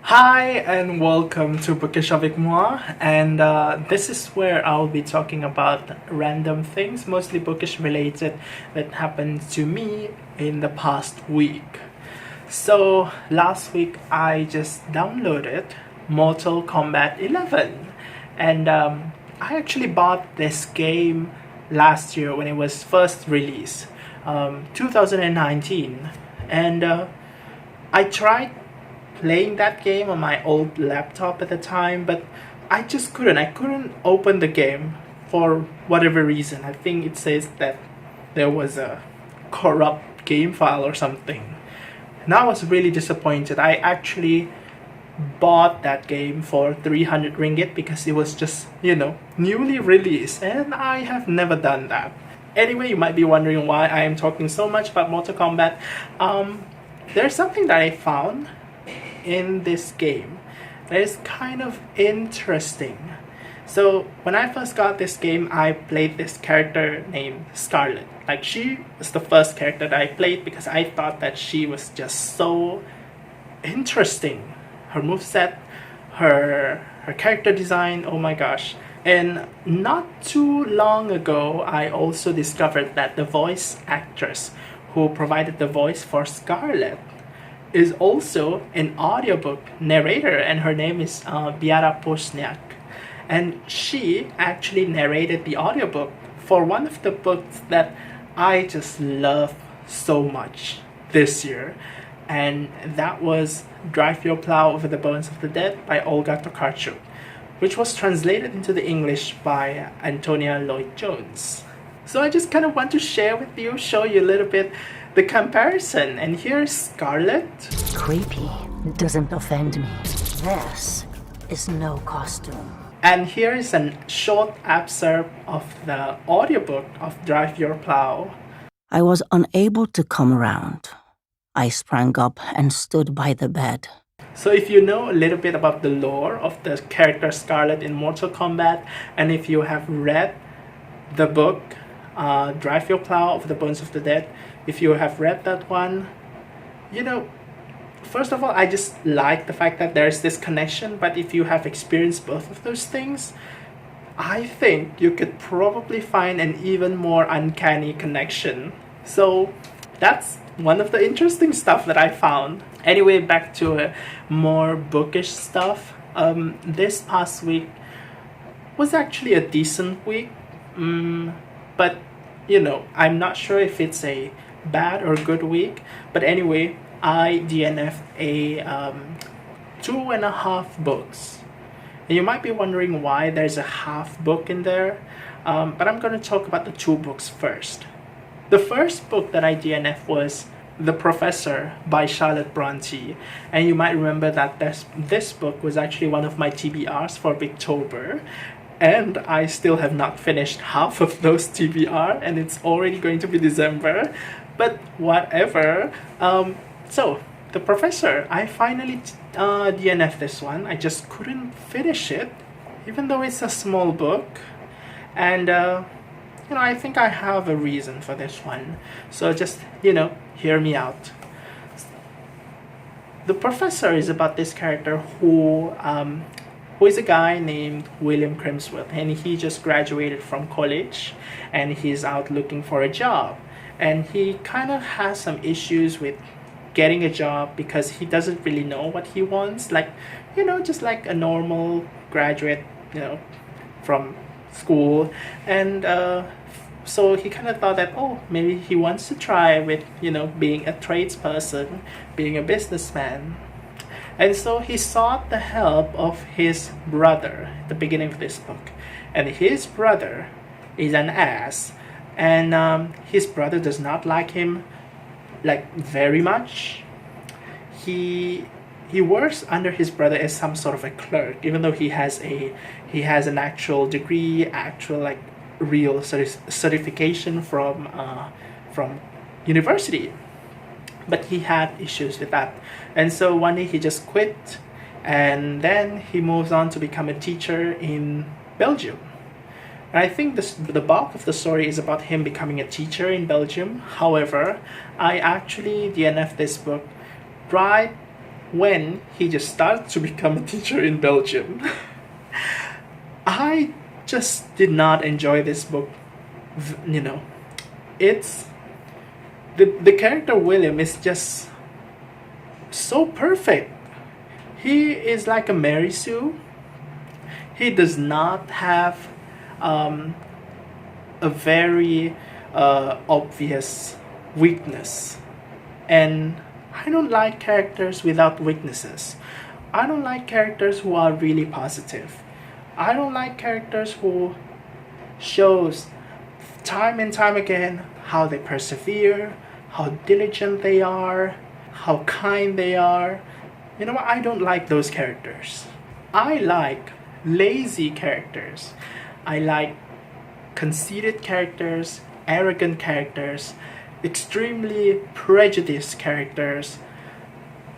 Hi and welcome to Bookish avec moi, and this is where I'll be talking about random things, mostly bookish related, that happened to me in the past week. So last week I just downloaded Mortal Kombat 11, and I actually bought this game last year when it was first released, 2019, and I tried playing that game on my old laptop at the time, but I just couldn't. I couldn't open the game for whatever reason. I think it says that there was a corrupt game file or something. And I was really disappointed. I actually bought that game for 300 ringgit because it was just, newly released, and I have never done that. Anyway, you might be wondering why I am talking so much about Mortal Kombat. There's something that I found in this game that is kind of interesting. So when I first got this game, I played this character named Scarlet. Like, she was the first character that I played because I thought that she was just so interesting. Her moveset, her character design, oh my gosh. And not too long ago, I also discovered that the voice actress who provided the voice for Scarlet is also an audiobook narrator, and her name is Beata Poźniak. And she actually narrated the audiobook for one of the books that I just love so much this year, and that was Drive Your Plow Over the Bones of the Dead by Olga Tokarczuk, which was translated into the English by Antonia Lloyd-Jones. So I just kind of want to share with you, show you a little bit the comparison. And here's Scarlet. Creepy doesn't offend me. This is no costume. And here is a short excerpt of the audiobook of Drive Your Plow. I was unable to come around. I sprang up and stood by the bed. So if you know a little bit about the lore of the character Scarlet in Mortal Kombat, and if you have read the book Drive Your Plow Over the Bones of the Dead, if you have read that one, first of all, I just like the fact that there's this connection. But if you have experienced both of those things, I think you could probably find an even more uncanny connection. So that's one of the interesting stuff that I found. Anyway, back to more bookish stuff. This past week was actually a decent week, but I'm not sure if it's a bad or good week. But anyway, I DNF'd a 2.5 books. And you might be wondering why there's a half book in there, but I'm going to talk about the 2 books first. The first book that I DNF'd was The Professor by Charlotte Bronte, and you might remember that this book was actually one of my TBRs for October, and I still have not finished half of those TBR, and it's already going to be December, but whatever. So The Professor, I finally DNF'd this one. I just couldn't finish it, even though it's a small book, and I think I have a reason for this one. So just, hear me out. The Professor is about this character who is a guy named William Crimsworth, and he just graduated from college, and he's out looking for a job. And he kind of has some issues with getting a job because he doesn't really know what he wants. Like, just like a normal graduate, from school. And so he kind of thought that, maybe he wants to try with, being a tradesperson, being a businessman. And so he sought the help of his brother at the beginning of this book. And his brother is an ass. And his brother does not like him, very much. He works under his brother as some sort of a clerk, even though he has an actual degree, real certification from university. But he had issues with that, and so one day he just quit, and then he moves on to become a teacher in Belgium. And I think the bulk of the story is about him becoming a teacher in Belgium. However, I actually DNF'd this book right when he just started to become a teacher in Belgium. I just did not enjoy this book. You know, it's the character William is just so perfect. He is like a Mary Sue. He does not have a very obvious weakness. And I don't like characters without weaknesses. I don't like characters who are really positive. I don't like characters who shows time and time again how they persevere, how diligent they are, how kind they are. You know what? I don't like those characters. I like lazy characters. I like conceited characters, arrogant characters, extremely prejudiced characters,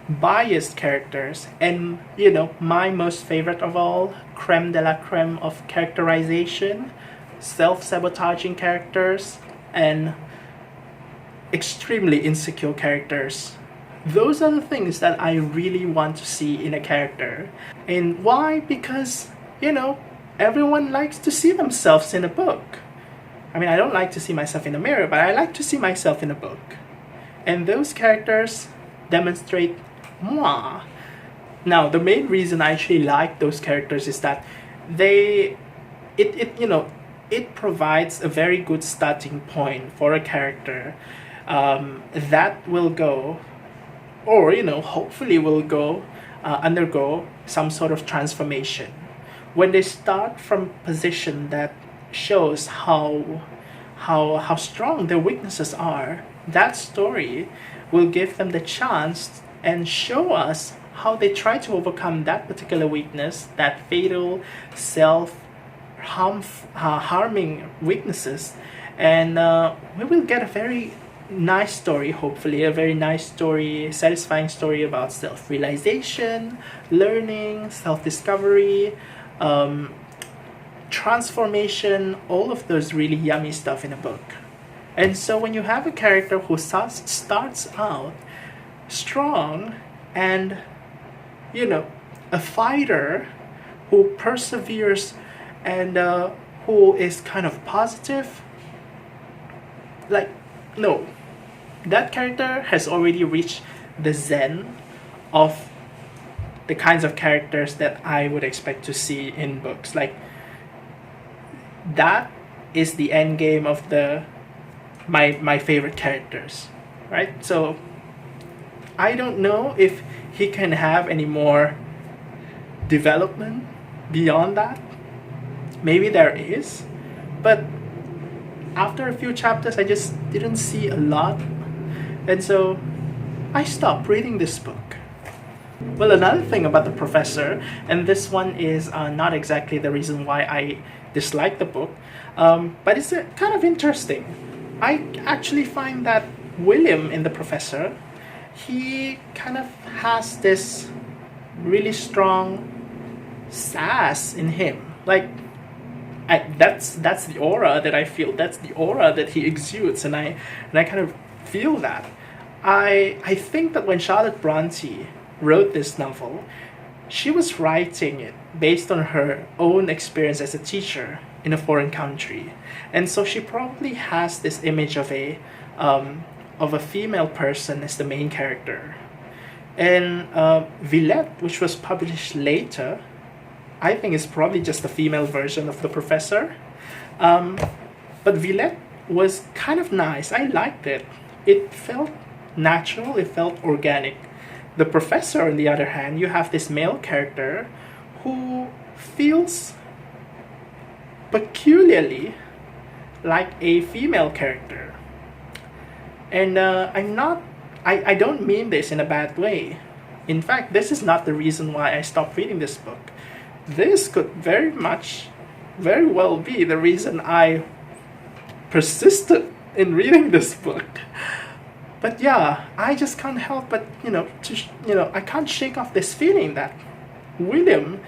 biased characters, and you know, my most favorite of all, creme de la creme of characterization, self-sabotaging characters, and extremely insecure characters. Those are the things that I really want to see in a character. And why? Because, you know, everyone likes to see themselves in a book. I mean, I don't like to see myself in a mirror, but I like to see myself in a book. And those characters demonstrate moi. Now, the main reason I actually like those characters is that it provides a very good starting point for a character that will go, or you know, hopefully will go undergo some sort of transformation. When they start from a position that shows how strong their weaknesses are, that story will give them the chance and show us how they try to overcome that particular weakness, that fatal harming weaknesses, and we will get a very nice story, hopefully a very nice story, satisfying story about self-realization, learning, self-discovery, transformation, all of those really yummy stuff in a book. And so when you have a character who starts out strong and, you know, a fighter who perseveres and who is kind of positive, like, no, that character has already reached the zen of the kinds of characters that I would expect to see in books. Like, that is the end game of my favorite characters, right? So I don't know if he can have any more development beyond that. Maybe there is, but after a few chapters I just didn't see a lot, and so I stopped reading this book. Well, another thing about the professor, and this one is not exactly the reason why I dislike the book, but it's kind of interesting. I actually find that William in the professor, he kind of has this really strong sass in him. Like, that's the aura that I feel. That's the aura that he exudes, and I kind of feel that. I think that when Charlotte Bronte wrote this novel, she was writing it based on her own experience as a teacher in a foreign country, and so she probably has this image of a female person as the main character. And Villette, which was published later, I think is probably just a female version of the professor. But Villette was kind of nice. I liked it. It felt natural. It felt organic. The professor, on the other hand, you have this male character who feels peculiarly like a female character. And I don't mean this in a bad way. In fact, this is not the reason why I stopped reading this book. This could very well be the reason I persisted in reading this book. But yeah, I just can't help but, I can't shake off this feeling that William,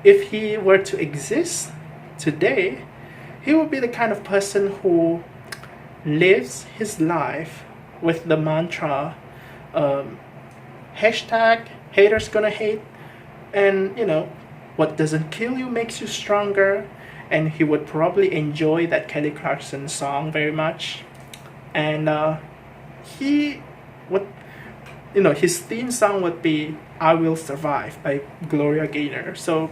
if he were to exist today, he would be the kind of person who lives his life with the mantra, hashtag haters gonna hate, and what doesn't kill you makes you stronger. And he would probably enjoy that Kelly Clarkson song very much. And he would, his theme song would be I Will Survive by Gloria Gaynor. So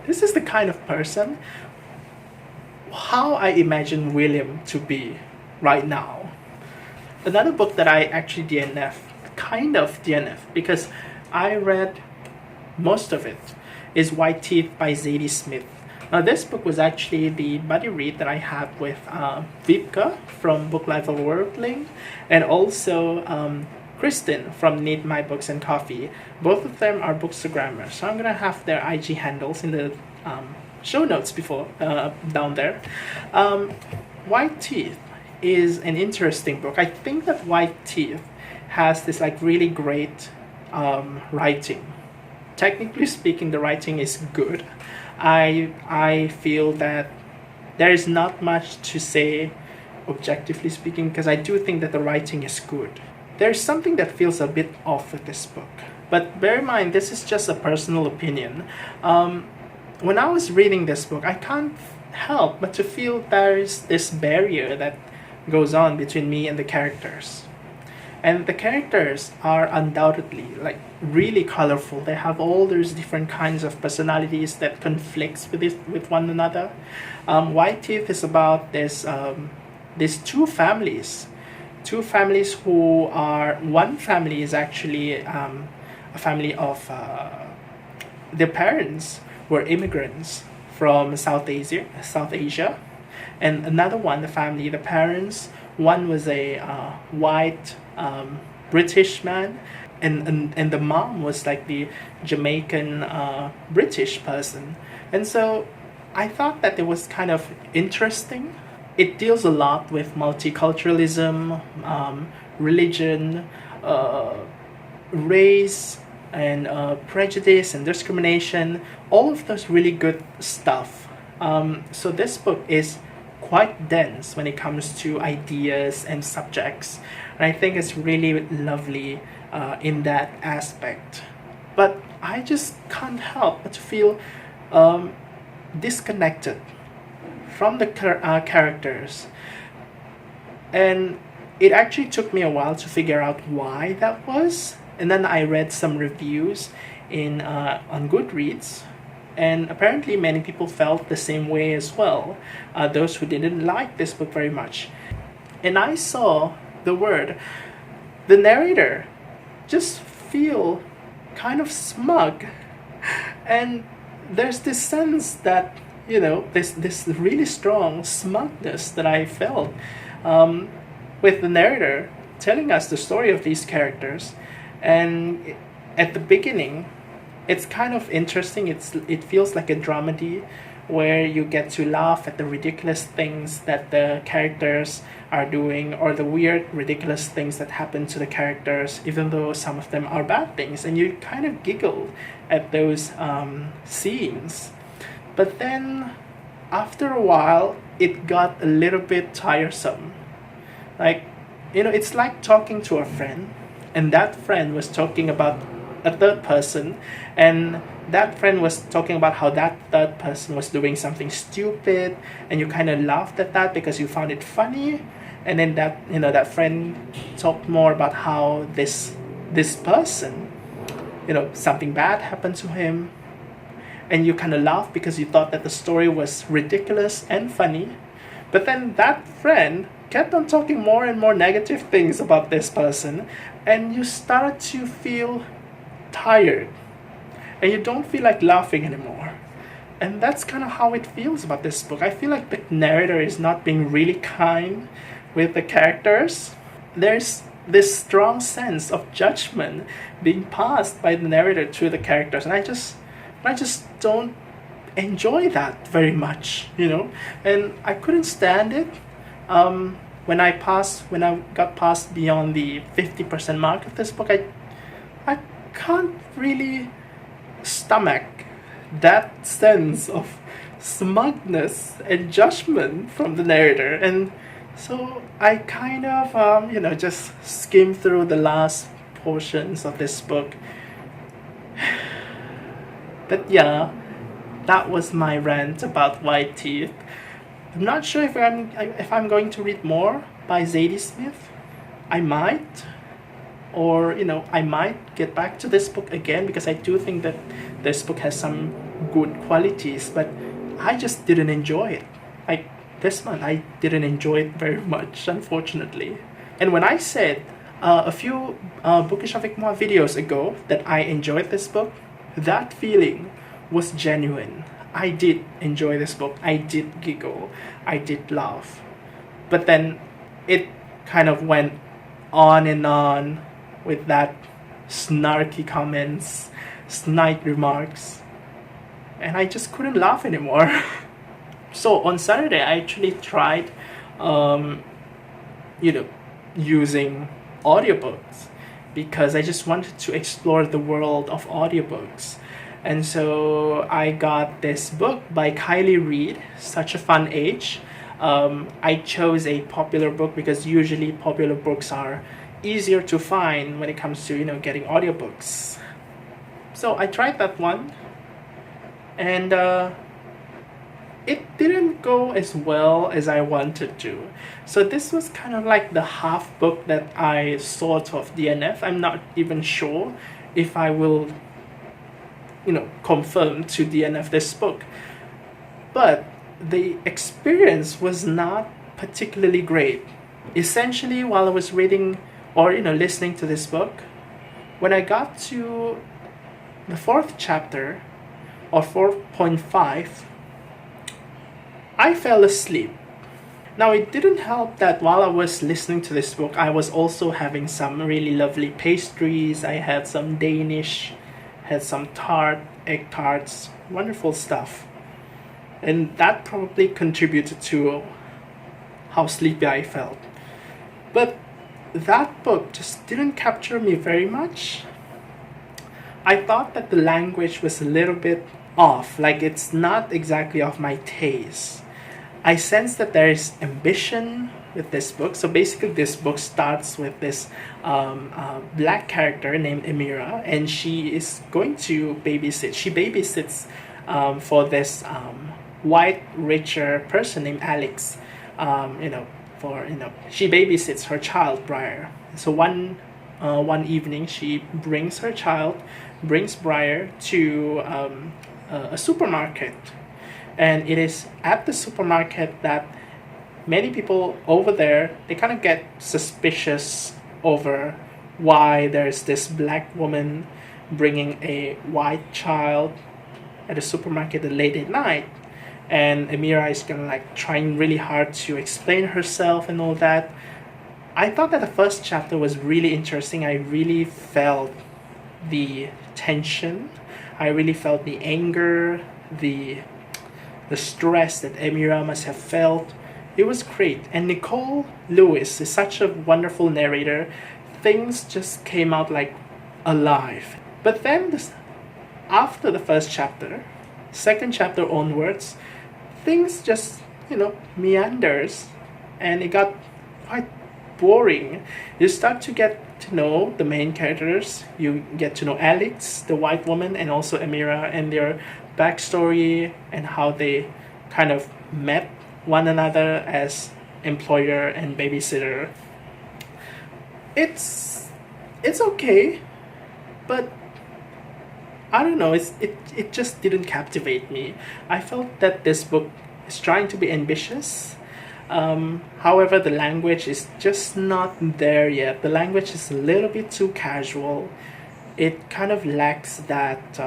this is the kind of person how I imagine William to be right now. Another book that I actually kind of DNF, because I read most of it, is White Teeth by Zadie Smith. Now this book was actually the buddy read that I had with Wiebke from Book Life of Worldling, and also Kristin from Need My Books and Coffee. Both of them are bookstagrammers, so I'm gonna have their IG handles in the show notes before down there. White Teeth is an interesting book. I think that White Teeth has this really great writing. Technically speaking, the writing is good. I feel that there is not much to say objectively speaking, because I do think that the writing is good. There's something that feels a bit off with this book, but bear in mind this is just a personal opinion. When I was reading this book, I can't help but to feel there's this barrier that goes on between me and the characters. And the characters are undoubtedly really colorful. They have all those different kinds of personalities that conflicts with one another. White Teeth is about these two families who are, one family is actually a family of their parents were immigrants from South Asia, and another one, the parents, one was a white British man, and the mom was the Jamaican British person. And so I thought that it was kind of interesting. It deals a lot with multiculturalism, religion, race, and prejudice and discrimination, all of those really good stuff. So this book is quite dense when it comes to ideas and subjects, and I think it's really lovely in that aspect. But I just can't help but to feel disconnected from the characters, and it actually took me a while to figure out why that was. And then I read some reviews on Goodreads, and apparently many people felt the same way as well, those who didn't like this book very much. And I saw the narrator just feel kind of smug, and there's this sense that this really strong smugness that I felt with the narrator telling us the story of these characters. And at the beginning, it's kind of interesting. It feels like a dramedy where you get to laugh at the ridiculous things that the characters are doing, or the weird, ridiculous things that happen to the characters, even though some of them are bad things, and you kind of giggle at those scenes. But then, after a while, it got a little bit tiresome. It's like talking to a friend, and that friend was talking about a third person, and that friend was talking about how that third person was doing something stupid, and you kind of laughed at that because you found it funny. And then that friend talked more about how this person, something bad happened to him, and you kind of laughed because you thought that the story was ridiculous and funny. But then that friend kept on talking more and more negative things about this person, and you start to feel tired, and you don't feel like laughing anymore. And that's kind of how it feels about this book. I feel like the narrator is not being really kind with the characters. There's this strong sense of judgment being passed by the narrator to the characters, and I just don't enjoy that very much, and I couldn't stand it. When I got past beyond the 50% mark of this book, I can't really stomach that sense of smugness and judgment from the narrator, and so I kind of just skimmed through the last portions of this book, But yeah, that was my rant about White Teeth. I'm not sure if I'm going to read more by Zadie Smith. I might, or I might get back to this book again, because I do think that this book has some good qualities, but I just didn't enjoy it. Like this month, I didn't enjoy it very much, unfortunately. And when I said a few Bookish avec moi videos ago that I enjoyed this book, that feeling was genuine. I did enjoy this book. I did giggle. I did laugh. But then it kind of went on and on with that snarky comments, snide remarks, and I just couldn't laugh anymore. So on Saturday, I actually tried, using audiobooks, because I just wanted to explore the world of audiobooks. And so I got this book by Kylie Reid, Such a Fun Age. I chose a popular book because usually popular books are easier to find when it comes to getting audiobooks. So I tried that one, and it didn't go as well as I wanted to. So this was kind of like the half book that I sort of DNF. I'm not even sure if I will confirm to DNF this book. But the experience was not particularly great. Essentially, while I was reading or listening to this book, when I got to the 4th chapter, or 4.5, I fell asleep. Now, it didn't help that while I was listening to this book, I was also having some really lovely pastries. I had some Danish, had some egg tarts, wonderful stuff. And that probably contributed to how sleepy I felt. But that book just didn't capture me very much. I thought that the language was a little bit off, like it's not exactly of my taste. I sense that there is ambition with this book. So basically this book starts with this black character named Amira, and she is going to babysit. She babysits for this white, richer person named Alex. She babysits her child, Briar. So one evening she brings Briar to a supermarket. And it is at the supermarket that many people over there, they kind of get suspicious over why there's this black woman bringing a white child at a supermarket late at night. And Amira is kind of like trying really hard to explain herself and all that. I thought that the first chapter was really interesting. I really felt the tension. I really felt the anger, the stress that Amira must have felt. It was great. And Nicole Lewis is such a wonderful narrator. Things just came out like alive. But then after the first chapter, second chapter onwards, things just, meanders. And it got quite boring. You start to get to know the main characters. You get to know Alex, the white woman, and also Amira, and their backstory and how they kind of met one another as employer and babysitter. It's okay, but I don't know, it just didn't captivate me. I felt that this book is trying to be ambitious. However, the language is just not there yet. The language is a little bit too casual. It kind of lacks that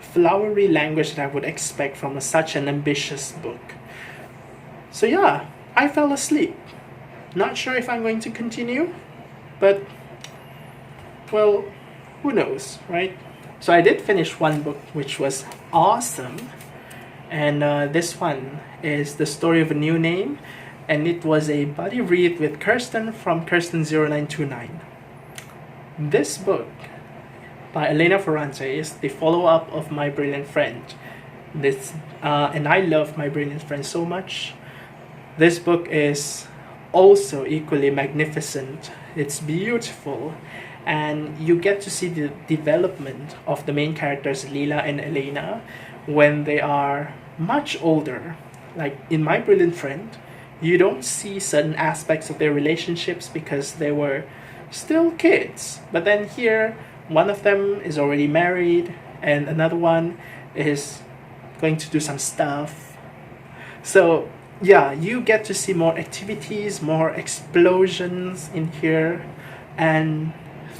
flowery language that I would expect from such an ambitious book. So yeah, I fell asleep. Not sure if I'm going to continue, but, well, who knows, right? So I did finish one book which was awesome, and this one is The Story of a New Name, and it was a buddy read with Kirsten from Kirsten0929. This book by Elena Ferrante is the follow-up of My Brilliant Friend. And I love My Brilliant Friend so much. This book is also equally magnificent. It's beautiful, and you get to see the development of the main characters Lila and Elena when they are much older. Like in My Brilliant Friend, you don't see certain aspects of their relationships because they were still kids. But then here, one of them is already married and another one is going to do some stuff. So yeah, you get to see more activities, more explosions in here, and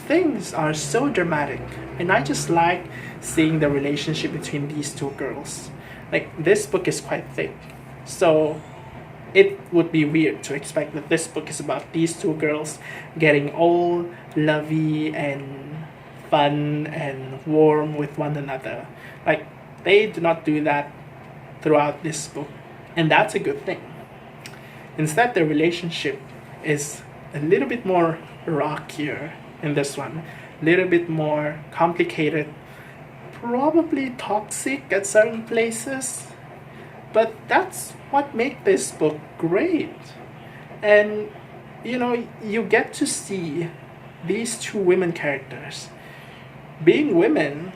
things are so dramatic. And I just like seeing the relationship between these two girls. Like, this book is quite thick, so it would be weird to expect that this book is about these two girls getting all lovey and fun and warm with one another. Like, they do not do that throughout this book, and that's a good thing. Instead, their relationship is a little bit more rockier in this one, a little bit more complicated, probably toxic at certain places, but that's what made this book great. And you know, you get to see these two women characters being women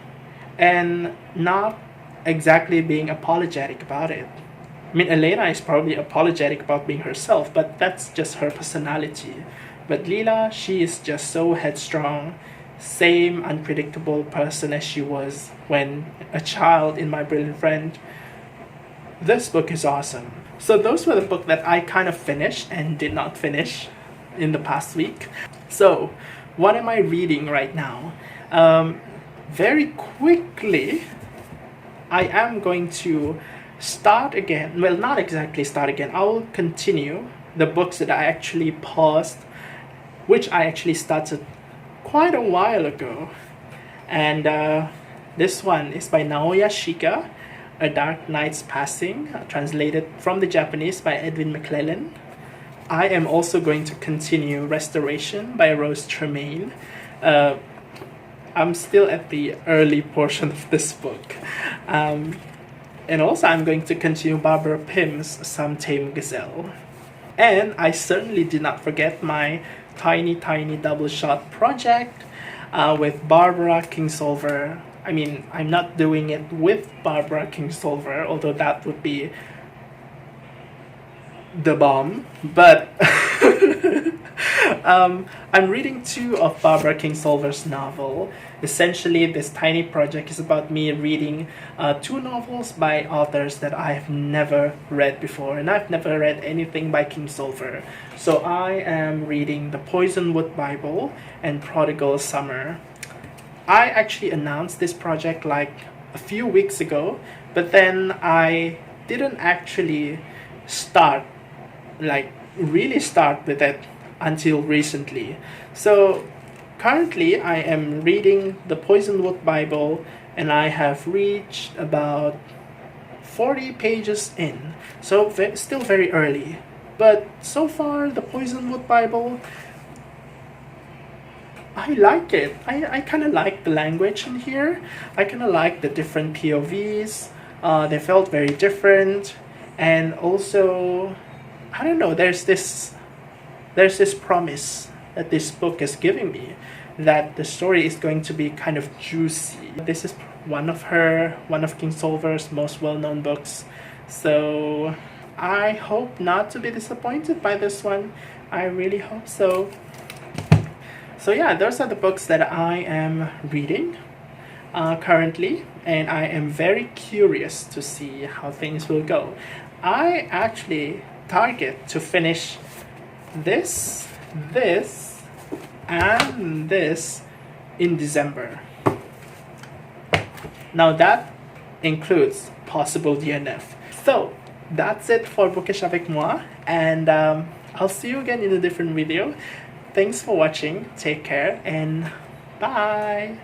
and not exactly being apologetic about it. I mean, Elena is probably apologetic about being herself, but that's just her personality. But Lila, she is just so headstrong, same unpredictable person as she was when a child in My Brilliant Friend. This book is awesome. So those were the books that I kind of finished and did not finish in the past week. So what am I reading right now? Very quickly, I am going to start again. Well, not exactly start again. I will continue the books that I actually paused, which I actually started quite a while ago. And this one is by Naoya Shika, A Dark Night's Passing, translated from the Japanese by Edwin McClellan. I am also going to continue Restoration by Rose Tremaine. I'm still at the early portion of this book. And also I'm going to continue Barbara Pym's Some Tame Gazelle. And I certainly did not forget my tiny double shot project with Barbara Kingsolver. I mean, I'm not doing it with Barbara Kingsolver, although that would be the bomb. But I'm reading 2 of Barbara Kingsolver's novel. Essentially, this tiny project is about me reading 2 novels by authors that I have never read before, and I've never read anything by Kingsolver. So I am reading The Poisonwood Bible and Prodigal Summer. I actually announced this project like a few weeks ago, but then I didn't actually really start with it until recently. So currently I am reading The Poisonwood Bible and I have reached about 40 pages in. So still very early. But so far, The Poisonwood Bible, I like it. I kind of like the language in here. I kind of like the different POVs. They felt very different. And also, I don't know, there's this promise that this book is giving me, that the story is going to be kind of juicy. This is one of Kingsolver's most well-known books. So I hope not to be disappointed by this one. I really hope so. So yeah, those are the books that I am reading currently, and I am very curious to see how things will go. I actually target to finish this, and this in December. Now that includes possible DNF. So that's it for Bookish avec moi, and I'll see you again in a different video. Thanks for watching, take care, and bye!